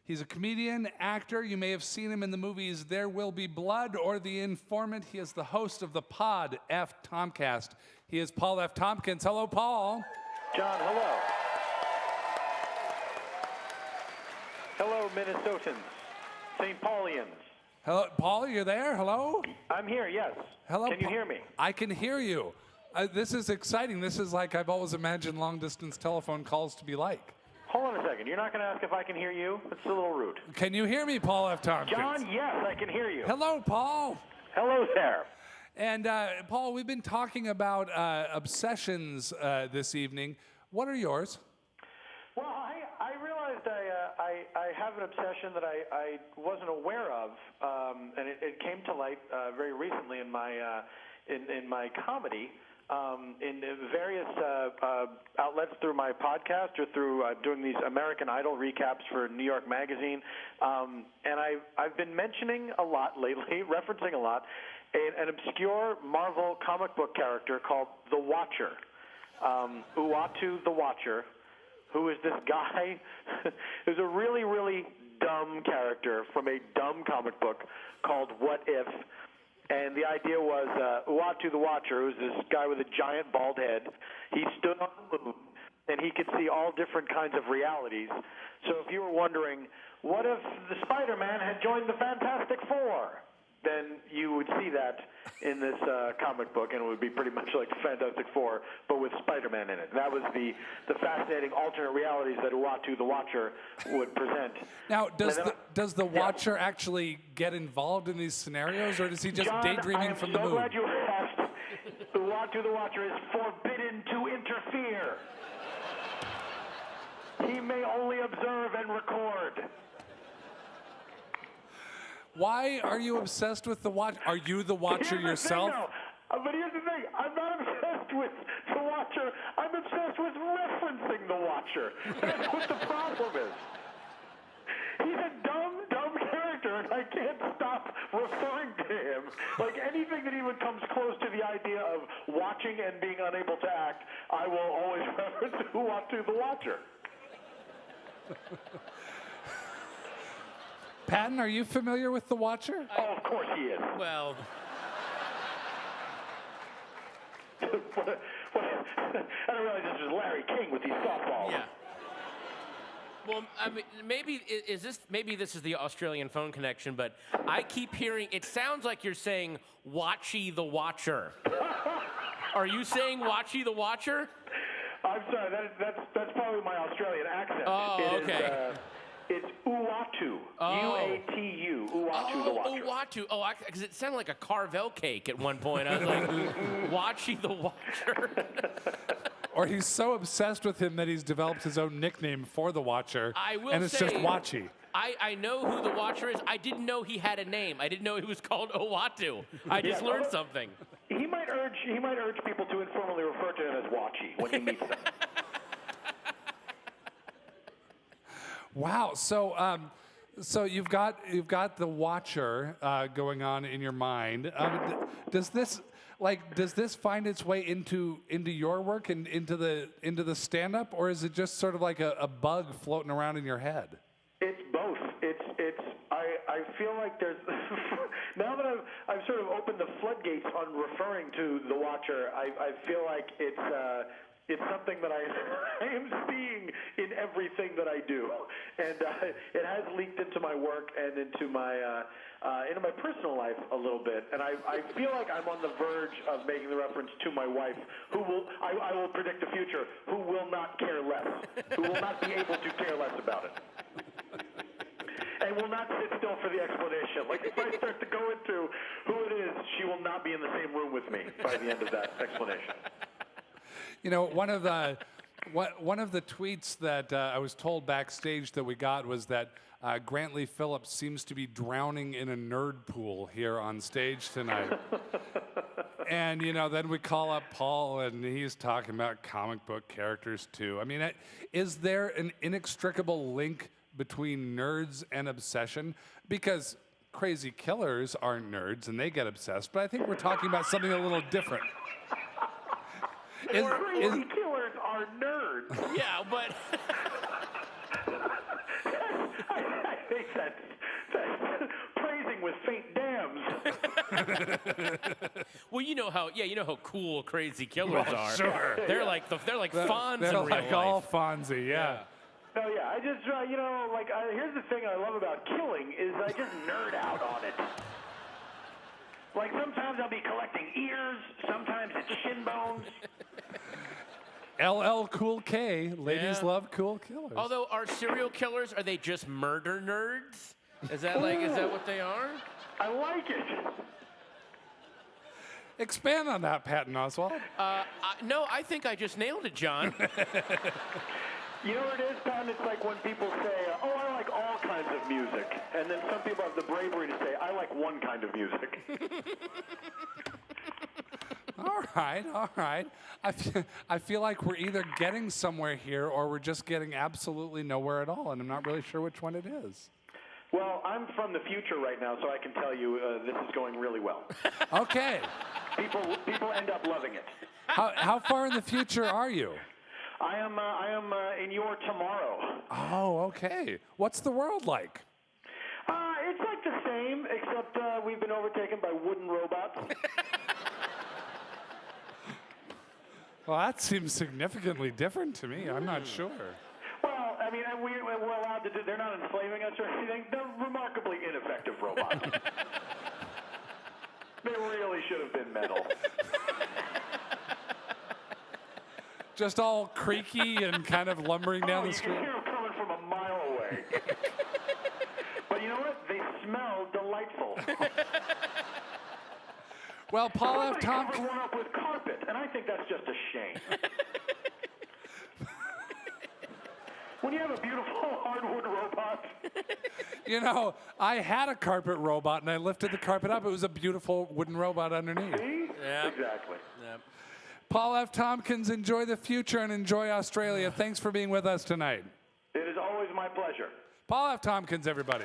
He's a comedian, actor. You may have seen him in the movies There Will Be Blood or The Informant. He is the host of the Paul F Tompkins. He is Paul F Tompkins. Hello, Paul. John, hello. Hello, Minnesotans, St. Paulians. Hello, Paul, you're there? Hello? I'm here, yes. Hello. Can you hear me? I can hear you. This is exciting. This is like I've always imagined long-distance telephone calls to be like. Hold on a second. You're not going to ask if I can hear you? That's a little rude. Can you hear me, Paul F Tompkins? John, yes, I can hear you. Hello, Paul. Hello there. And Paul, we've been talking about obsessions this evening. What are yours? Well, I realized I have an obsession that I wasn't aware of, and it came to light very recently in my comedy. In various outlets through my podcast or through doing these American Idol recaps for New York Magazine. And I've been mentioning a lot lately, referencing a lot, an obscure Marvel comic book character called The Watcher. Uatu the Watcher, who is this guy who's a really, really dumb character from a dumb comic book called What If? And the idea was Uatu the Watcher, who's this guy with a giant bald head. He stood on the moon, and he could see all different kinds of realities. So if you were wondering, what if the Spider-Man had joined the Fantastic Four? Then you would see that in this comic book, and it would be pretty much like the Fantastic Four, but with Spider-Man in it. That was the fascinating alternate realities that Uatu the Watcher would present. Now, does the Watcher actually get involved in these scenarios, or does he just John, daydreaming from the moon? I'm so glad you asked. Uatu the Watcher is forbidden to interfere. He may only observe and record. Why are you obsessed with the Watcher? Are you the Watcher yourself? But here's the thing. I'm not obsessed with the Watcher. I'm obsessed with referencing the Watcher. That's what the problem is. He's a dumb character, and I can't stop referring to him. Like anything that even comes close to the idea of watching and being unable to act, I will always reference Uatu the Watcher. Patton, are you familiar with the Watcher? Oh, of course he is. Well, I don't realize this is Larry King with these softballs. yeah. Well, I mean, maybe this is the Australian phone connection, but I keep hearing it sounds like you're saying Watchy the Watcher. Are you saying Watchy the Watcher? I'm sorry, that's probably my Australian accent. Oh, okay. It's Uatu. U-A-T-U. Uatu the Watcher. Uatu. Oh, because it sounded like a Carvel cake at one point. I was like, Watchy the Watcher. Or he's so obsessed with him that he's developed his own nickname for the Watcher, and it's just Watchy. I know who the Watcher is. I didn't know he had a name. I didn't know he was called Uatu. I just learned something. He might urge people to informally refer to him as Watchy when he meets them. Wow. So you've got the Watcher going on in your mind. Does this find its way into your work and into the stand-up, or is it just sort of like a bug floating around in your head? It's both. I feel like there's now that I've sort of opened the floodgates on referring to the Watcher. I feel like it's something that I am seeing in everything that I do, and it has leaked into my work and into my personal life a little bit. And I feel like I'm on the verge of making the reference to my wife, who I will predict the future, who will not care less, who will not be able to care less about it. And will not sit still for the explanation. Like, if I start to go into who it is, she will not be in the same room with me by the end of that explanation. You know, one of the tweets that I was told backstage that we got was that Grantley Phillips seems to be drowning in a nerd pool here on stage tonight. And, then we call up Paul, and he's talking about comic book characters, too. I mean, is there an inextricable link between nerds and obsession? Because crazy killers aren't nerds, and they get obsessed. But I think we're talking about something a little different. Crazy killers are nerds. Yeah, but... with fake dams. Well, you know how cool crazy killers are. Sure. They're like Fonz They're in real like life. all Fonzie, yeah. Oh yeah, I just here's the thing I love about killing is I just nerd out on it. Like sometimes I'll be collecting ears, sometimes it's shin bones. LL Cool K, ladies Yeah. love cool killers. Although, are serial killers, are they just murder nerds? Is that what they are? I like it. Expand on that, Patton Oswalt. No, I think I just nailed it, John. You know what it is, Patton? It's like when people say, "Oh, I like all kinds of music," and then some people have the bravery to say, "I like one kind of music." All right. I feel like we're either getting somewhere here or we're just getting absolutely nowhere at all, and I'm not really sure which one it is. Well, I'm from the future right now, so I can tell you this is going really well. Okay. People end up loving it. How far in the future are you? I am in your tomorrow. Oh, okay. What's the world like? It's like the same, except we've been overtaken by wooden robots. Well, that seems significantly different to me. I'm not sure. Well, I mean, we're allowed to do. They're not enslaving us or anything. They're remarkably ineffective robots. They really should have been metal. Just all creaky and kind of lumbering down the You street. can hear them coming from a mile away. But you know what? They smell delightful. Well, Paul F. Somebody Tompkins. covered one up with carpet, and I think that's just a shame. When you have a beautiful hardwood robot. You know, I had a carpet robot, and I lifted the carpet up. It was a beautiful wooden robot underneath. See? Yeah. Exactly. Yep. Paul F. Tompkins, enjoy the future and enjoy Australia. Thanks for being with us tonight. It is always my pleasure. Paul F. Tompkins, everybody.